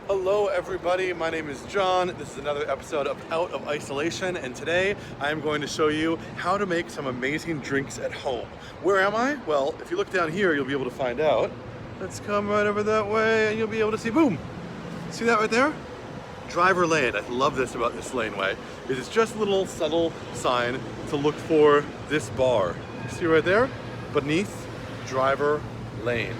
Hello everybody, my name is John. This is another episode of Out of Isolation, and today I am going to show you how to make some amazing drinks at home. Where am I? Well, if you look down here, you'll be able to find out. Let's come right over that way and you'll be able to see, boom! See that right there? Driver lane. I love this about this laneway. It's just a little subtle sign to look for this bar. You see right there? Beneath driver lane.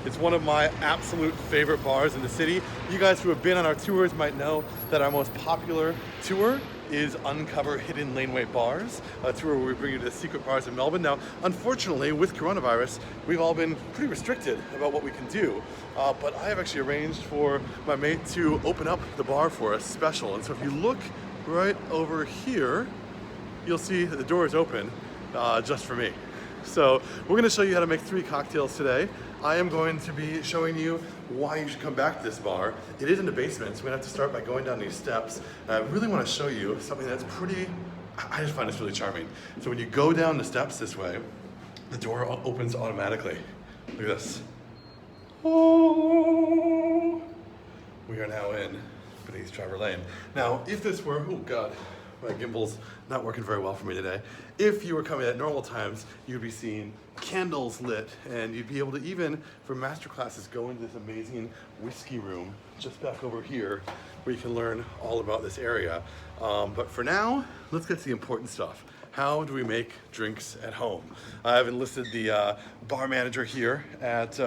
It's one of my absolute favorite bars in the city. You guys who have been on our tours might know that our most popular tour is Uncover Hidden Laneway Bars, a tour where we bring you to the secret bars in Melbourne. Now, unfortunately, with coronavirus, we've all been pretty restricted about what we can do, but I have actually arranged for my mate to open up the bar for us special. And so if you look right over here, you'll see that the door is open just for me. So we're gonna show you how to make 3 cocktails today. I am going to be showing you why you should come back to this bar. It is in the basement, so we're gonna have to start by going down these steps. I really wanna show you something that's pretty, I just find this really charming. So when you go down the steps this way, the door opens automatically. Look at this. Oh, we are now in beneath driver lane. Now, if this were, oh God, my gimbal's not working very well for me today. If you were coming at normal times, you'd be seeing candles lit, and you'd be able to even, for master classes, go into this amazing whiskey room just back over here where you can learn all about this area. But for now, let's get to the important stuff. How do we make drinks at home? I've enlisted the bar manager here at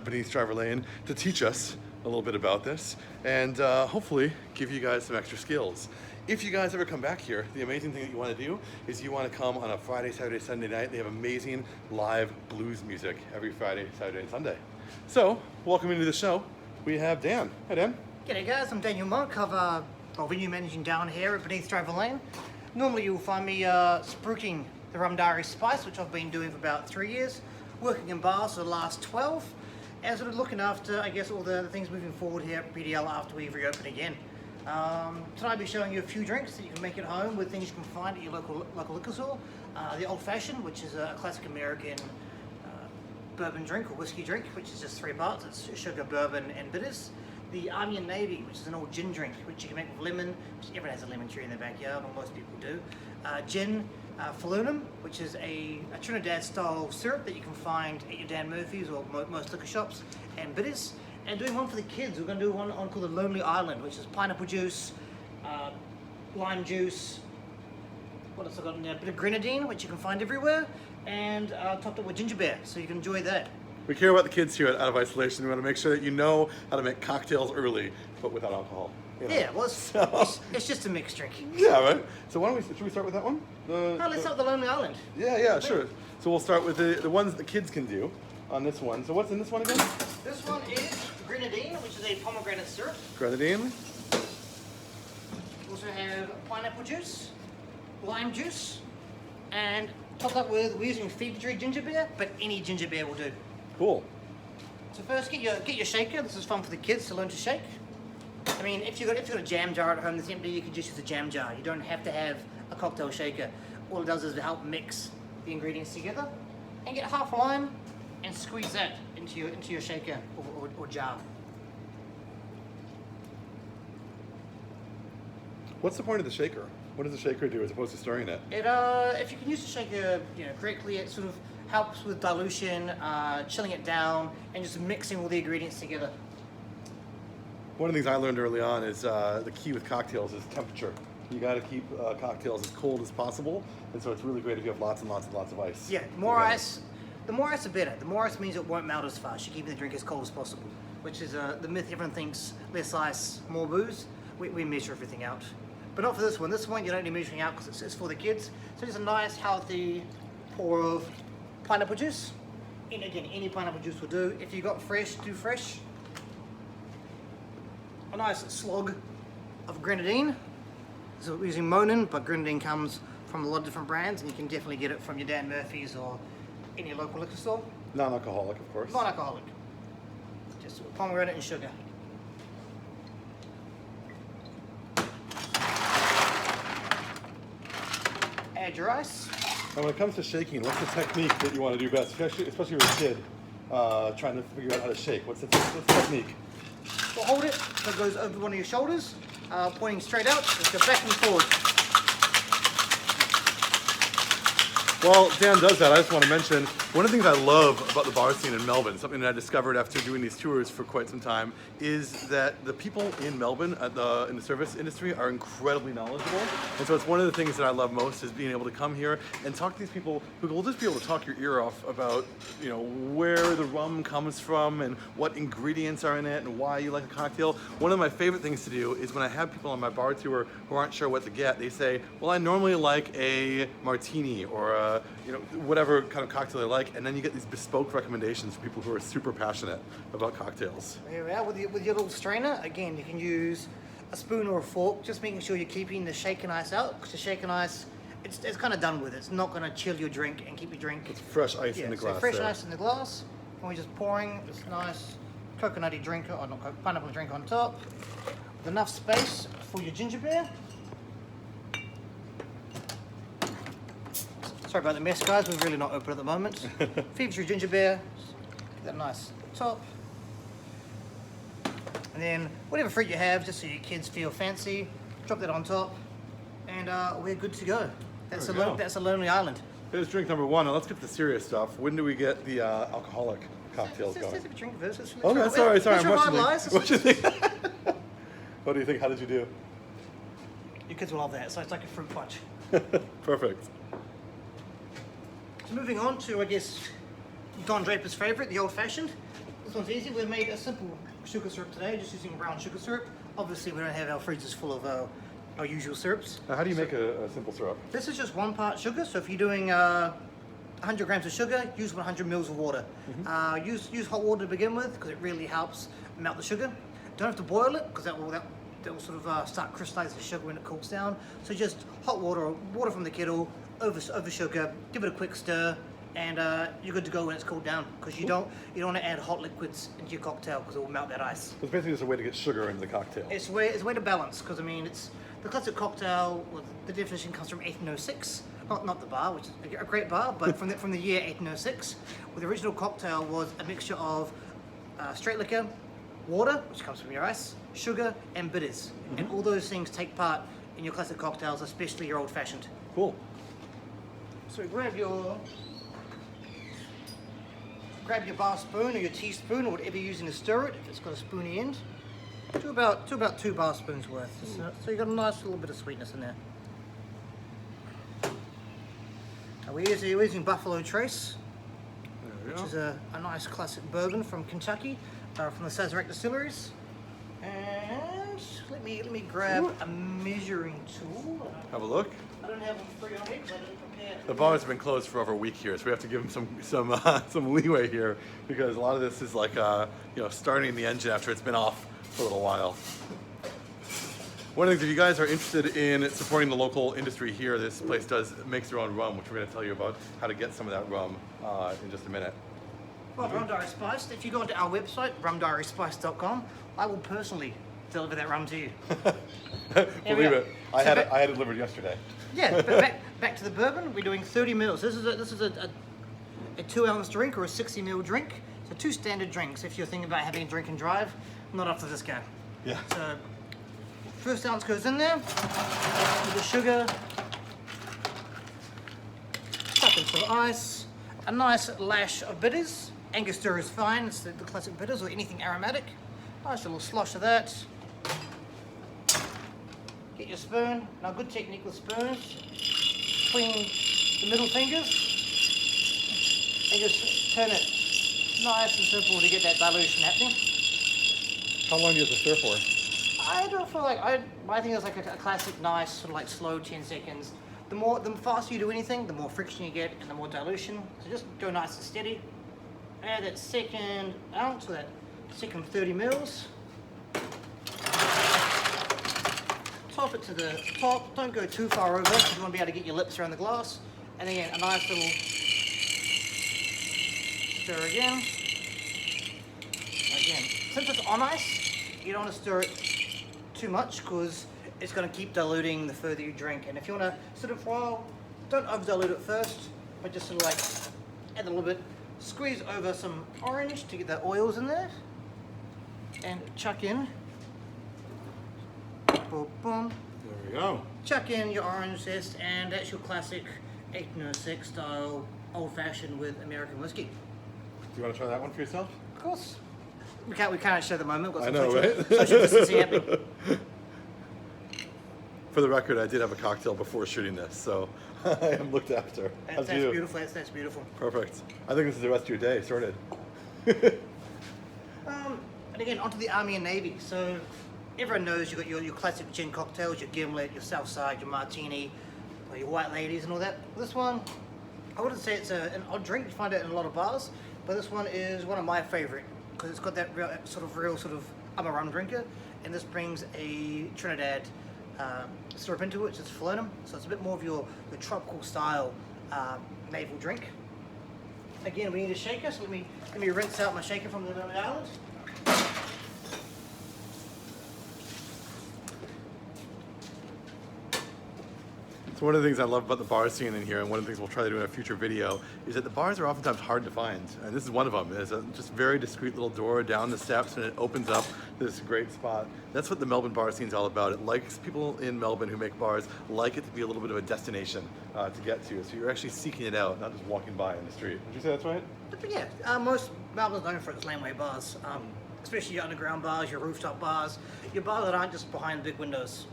Beneath Driver Lane to teach us a little bit about this and hopefully give you guys some extra skills. If you guys ever come back here, the amazing thing that you want to do is you want to come on a Friday, Saturday, Sunday night. They have amazing live blues music every Friday, Saturday, and Sunday. So, welcome into the show. We have Dan. Hi, Dan. G'day guys, I'm Daniel Monk of venue managing down here at Beneath Driver Lane. Normally you'll find me spruiking the Rum Diary Spice, which I've been doing for about 3 years, working in bars for the last 12, and sort of looking after, I guess, all the things moving forward here at BDL after we reopen again. Tonight I'll be showing you a few drinks that you can make at home with things you can find at your local liquor store. The Old Fashioned, which is a classic American bourbon drink or whiskey drink, which is just 3 parts. It's sugar, bourbon, and bitters. The Army and Navy, which is an old gin drink, which you can make with lemon, which everyone has a lemon tree in their backyard, or most people do. Gin Falunum, which is a Trinidad-style syrup that you can find at your Dan Murphy's or most liquor shops, and bitters. And doing one for the kids, we're going to do one called the Lonely Island, which is pineapple juice, lime juice, what else I got in there? A bit of grenadine, which you can find everywhere, and topped up with ginger beer, so you can enjoy that. We care about the kids here at Out of Isolation. We want to make sure that you know how to make cocktails early, but without alcohol. You know? Yeah, well, it's just a mixed drink. Yeah, right? So why don't should we start with that one? Let's start with the Lonely Island. Yeah, sure. So we'll start with the ones that the kids can do on this one. So what's in this one again? This one is grenadine, which is a pomegranate syrup. Grenadine. We also have pineapple juice, lime juice, and topped up with, we're using Fiji ginger beer, but any ginger beer will do. Cool. So first, get your shaker. This is fun for the kids to learn to shake. I mean, if you've got a jam jar at home that's empty, you can just use a jam jar. You don't have to have a cocktail shaker. All it does is help mix the ingredients together, and get half a lime, and squeeze that into your shaker or jar. What's the point of the shaker? What does the shaker do as opposed to stirring it? If you can use the shaker, correctly, it sort of helps with dilution, chilling it down, and just mixing all the ingredients together. One of the things I learned early on is the key with cocktails is temperature. You got to keep cocktails as cold as possible, and so it's really great if you have lots and lots and lots of ice. Yeah, more ice. The more ice, the better. The more ice means it won't melt as fast. You're keeping the drink as cold as possible, which is the myth. Everyone thinks less ice, more booze. We measure everything out. But not for this one. This one you don't need measuring out because it's for the kids. So just a nice, healthy pour of pineapple juice. And again, any pineapple juice will do. If you got fresh, do fresh. A nice slog of grenadine. So we're using Monin, but grenadine comes from a lot of different brands, and you can definitely get it from your Dan Murphy's or any local liquor store. Non-alcoholic, of course. Non-alcoholic. Just pomegranate and sugar. Add your ice. And when it comes to shaking, what's the technique that you want to do best, especially with a kid trying to figure out how to shake? What's the technique? We'll hold it so it goes over one of your shoulders, pointing straight out. Just go back and forward. While Dan does that, I just want to mention one of the things I love about the bar scene in Melbourne, something that I discovered after doing these tours for quite some time, is that the people in Melbourne in the service industry are incredibly knowledgeable. And so it's one of the things that I love most is being able to come here and talk to these people who will just be able to talk your ear off about, you know, where the rum comes from and what ingredients are in it and why you like a cocktail. One of my favorite things to do is when I have people on my bar tour who aren't sure what to get, they say, well, I normally like a martini or a, you know, whatever kind of cocktail they like, and then you get these bespoke recommendations for people who are super passionate about cocktails. Here we are with your little strainer. Again, you can use a spoon or a fork, just making sure you're keeping the shaken ice out, because the shaken ice, it's kind of done with. It's not going to chill your drink and keep your drink. It's fresh ice in the glass. So fresh ice in the glass, and we're just pouring this nice coconutty drink, or not pineapple drink on top, with enough space for your ginger beer. Sorry about the mess, guys. We're really not open at the moment. Feed through ginger beer. Get that nice top. And then whatever fruit you have, just so your kids feel fancy, drop that on top, and we're good to go. That's a lonely island. Here's drink number one. Now let's get to the serious stuff. When do we get the alcoholic cocktails going? Let's have a drink first. Okay, sorry. I'm revitalize. What do you think? What do you think? How did you do? Your kids will love that. So it's like a fruit punch. Perfect. So moving on to, I guess, Don Draper's favorite, the old-fashioned. This one's easy. We made a simple sugar syrup today, just using brown sugar syrup. Obviously, we don't have our freezers full of our usual syrups. Now, how do you make a simple syrup? This is just 1 part sugar. So if you're doing 100 grams of sugar, use 100 mils of water. Mm-hmm. Use hot water to begin with, because it really helps melt the sugar. Don't have to boil it, because that will sort of start crystallizing the sugar when it cools down. So just hot water, or water from the kettle, over sugar, give it a quick stir, and you're good to go when it's cooled down, because you don't want to add hot liquids into your cocktail, because it will melt that ice. So it's basically just a way to get sugar into the cocktail. It's a way to balance, because I mean, it's the classic cocktail. Well, the definition comes from 1806, not the bar, which is a great bar, but from the year 1806, where the original cocktail was a mixture of straight liquor, water, which comes from your ice, sugar, and bitters, and all those things take part in your classic cocktails, especially your old-fashioned. Cool. So grab your bar spoon or your teaspoon or whatever you're using to stir it, if it's got a spoony end. To about 2 bar spoons worth. So you got a nice little bit of sweetness in there. Now we're using Buffalo Trace, which is a nice classic bourbon from Kentucky, from the Sazerac distilleries. And let me grab a measuring tool. Have a look. I don't have them free on me because I didn't prepare. The bar's been closed for over a week here, so we have to give them some leeway here, because a lot of this is like starting the engine after it's been off for a little while. One of the things, if you guys are interested in supporting the local industry here, this place makes their own rum, which we're going to tell you about how to get some of that rum in just a minute. Well, Rum Diary Spiced. If you go onto our website, rumdiaryspiced.com, I will personally deliver that rum to you. Believe it. I had it delivered yesterday. Yeah, but back to the bourbon. We're doing 30 mils. This is a 2-ounce drink or a 60 ml drink. So 2 standard drinks if you're thinking about having a drink and drive. Not after this guy. Yeah. So first ounce goes in there with the sugar, buckets of ice, a nice lash of bitters. Angostura is fine. It's the classic bitters or anything aromatic. Nice little slosh of that. Get your spoon. Now, good technique with spoons. Between the middle fingers, and just turn it nice and simple to get that dilution happening. How long do you have to stir for? I don't feel like I think it's like a classic, nice sort of like slow 10 seconds. The faster you do anything, the more friction you get and the more dilution. So just go nice and steady. Add that second ounce or that second 30 mils. Top it to the top. Don't go too far over because you want to be able to get your lips around the glass. And again, a nice little stir again. Again, since it's on ice, you don't want to stir it too much because it's going to keep diluting the further you drink. And if you want to sit it for a while, don't over dilute it first, but just sort of like add a little bit. Squeeze over some orange to get the oils in there. and chuck in. Boom, boom. There we go. Chuck in your orange zest, and that's your classic 1806 style old fashioned with American whiskey. Do you want to try that one for yourself? Of course. We can't show at the moment. We've got I some know, right? social distancing happening. For the record, I did have a cocktail before shooting this, so I am looked after. That's you? beautiful. That's beautiful. Perfect. I think this is the rest of your day sorted. And again, onto the Army and Navy. So everyone knows you've got your classic gin cocktails, your gimlet, your Southside, your martini, or your white ladies and all that. This one, I wouldn't say it's an odd drink. You find it in a lot of bars, but this one is one of my favorite because it's got that real sort of I'm a rum drinker, and this brings a Trinidad syrup into it, which is Falernum. So it's a bit more of your tropical style naval drink. Again, we need a shaker, so let me rinse out my shaker from the island. So one of the things I love about the bar scene in here, and one of the things we'll try to do in a future video, is that the bars are oftentimes hard to find. And this is one of them. There's a just very discreet little door down the steps, and it opens up this great spot. That's what the Melbourne bar scene's all about. It likes people in Melbourne who make bars like it to be a little bit of a destination to get to. So you're actually seeking it out, not just walking by in the street. Would you say that's right? But yeah, most Melbourne's known for its laneway bars, especially your underground bars, your rooftop bars, your bars that aren't just behind big windows.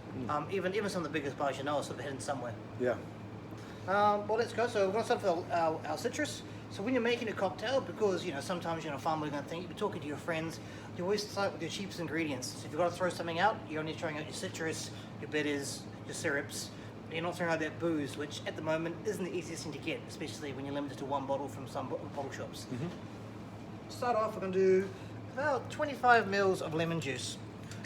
Even some of the biggest bars you know are sort of hidden somewhere. Yeah. Well, let's go. So we're going to start with our citrus. So when you're making a cocktail, because sometimes you're in a farm, we're going to think you're talking to your friends, you always start with your cheapest ingredients. So if you've got to throw something out, you're only throwing out your citrus, your bitters, your syrups. You're not throwing out that booze, which at the moment isn't the easiest thing to get, especially when you're limited to one bottle from some bottle shops. Start off, we're going to do about 25 mils of lemon juice.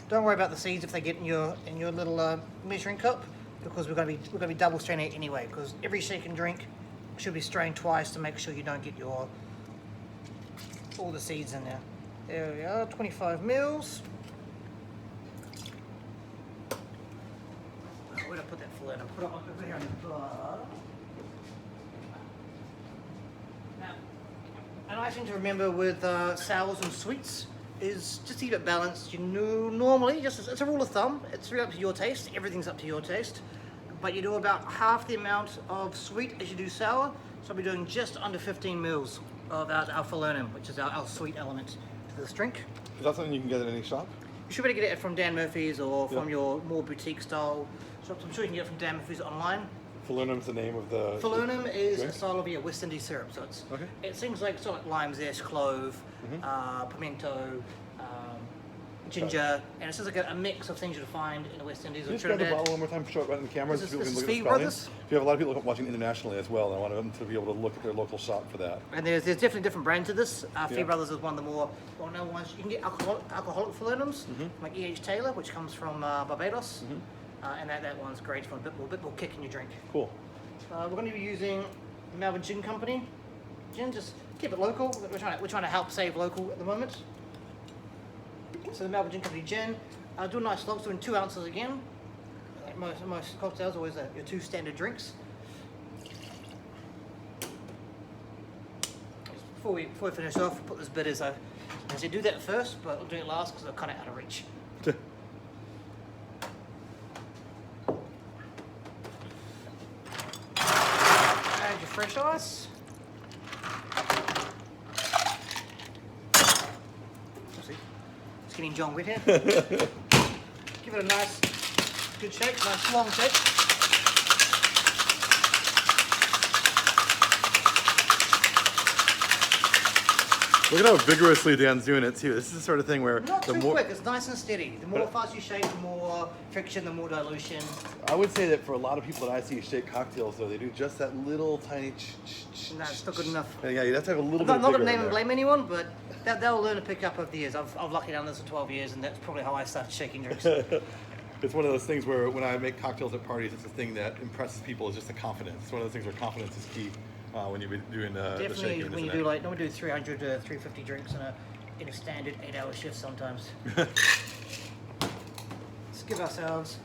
Don't worry about the seeds if they get in your little measuring cup, because we're going to be double straining it anyway. Because every shaken drink should be strained twice to make sure you don't get all the seeds in there. There we are, 25 mils. Where did I put that Falernum? Put it over here on the bar. Now, a nice thing to remember with sours and sweets is just keep it balanced. Normally, it's a rule of thumb. It's really up to your taste. Everything's up to your taste. But you do about half the amount of sweet as you do sour. So I'll be doing just under 15 mils of our Falernum, which is our sweet element to this drink. Is that something you can get at any shop? You should be able to get it from Dan Murphy's or from your more boutique style shops. I'm sure you can get it from Dan Murphy's online. Falernum's the name of the... Falernum is drink? a style of West Indies syrup, so it seems like sort of lime zest, clove, pimento, ginger, and it's just like a mix of things you'll find in the West Indies. Can you just grab the bottle one more time, show it right in the camera, so people can look at the spellings? We have a lot of people watching internationally as well, and I want them to be able to look at their local shop for that. And there's definitely different brands to this. Fee Brothers is one of the more well-known ones. You can get alcoholic Falernums, like E.H. Taylor, which comes from Barbados, and that one's great for a bit more kick in your drink. Cool. We're going to be using Melbourne Gin Company. Gin, just keep it local. We're trying to help save local at the moment. So the Melbourne Gin Company gin. Do a nice slog, so in 2 ounces again. Like most cocktails, always your 2 standard drinks. Before we finish off, we'll put this bitters. I say do that first, but I'll do it last because they're kind of out of reach. Add your fresh ice. Getting John with here. Give it a nice, good shake, nice long shake. Look at how vigorously Dan's doing it too. This is the sort of thing where Not too quick, it's nice and steady. The more fast you shake, the more friction, the more dilution. I would say that for a lot of people that I see shake cocktails, though, they do just that little tiny No, it's not good enough. Yeah, you have to have a little bit I'm of not going to vigor name in and there. blame anyone, but they'll learn to pick up over the years. I've lucky done this for 12 years, and that's probably how I started shaking drinks. It's one of those things where when I make cocktails at parties, it's the thing that impresses people is just the confidence. It's one of those things where confidence is key when you're doing the shaking. Definitely when you do normally do 300 to 350 drinks in a standard 8-hour shift sometimes. Let's give ourselves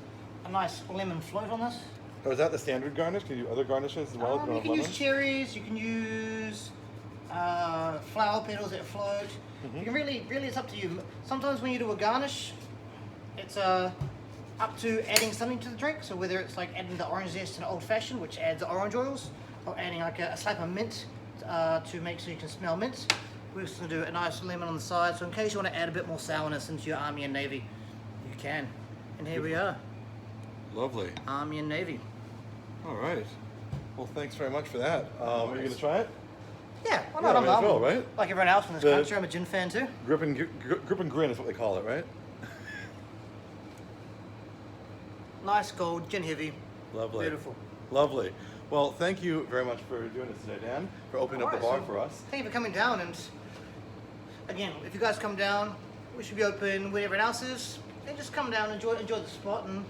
a nice lemon float on this. Oh, is that the standard garnish? Can you do other garnishes as well? You can use cherries, you can use flower petals that float. You can really, it's up to you. Sometimes when you do a garnish, it's up to adding something to the drink. So whether it's like adding the orange zest in an old fashioned, which adds the orange oils, or adding like a slap of mint to make so you can smell mint. We're just gonna do a nice lemon on the side. So in case you want to add a bit more sourness into your Army and Navy, you can. And here we are. Lovely. Army and Navy. All right. Well, thanks very much for that. Are you gonna try it? Yeah, why Yeah, not? may as well, right? Like everyone else in this country, I'm a gin fan too. Grip and grin is what they call it, right? Nice gold, gin heavy. Lovely. Beautiful. Lovely. Well, thank you very much for doing this today, Dan, for opening up the bar So, for us. Thank you for coming down, and again, if you guys come down, we should be open when everyone else is. Then just come down, enjoy the spot, and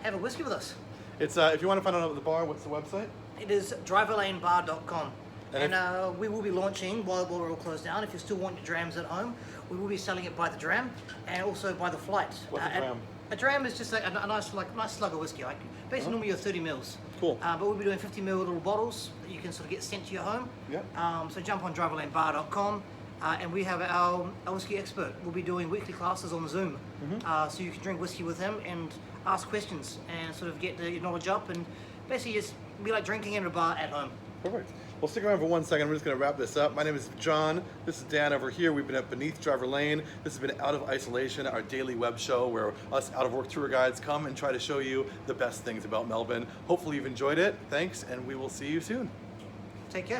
have a whiskey with us. It's if you want to find out about the bar, what's the website? It is driverlanebar.com. And And we will be launching, while we're all closed down, if you still want your drams at home, we will be selling it by the dram and also by the flight. What's a dram? A dram is just a nice slug of whiskey, like basically normally you're 30 mils. Cool. But we'll be doing 50 ml little bottles that you can sort of get sent to your home. Yeah. So jump on driverlanebar.com. And we have our whiskey expert. We'll be doing weekly classes on Zoom. So you can drink whiskey with him and ask questions and sort of get your knowledge up and basically just be like drinking in a bar at home. Perfect. Well, stick around for 1 second. I'm just going to wrap this up. My name is John. This is Dan over here. We've been at Beneath Driver Lane. This has been Out of Isolation, our daily web show where us out of work tour guides come and try to show you the best things about Melbourne. Hopefully you've enjoyed it. Thanks, and we will see you soon. Take care.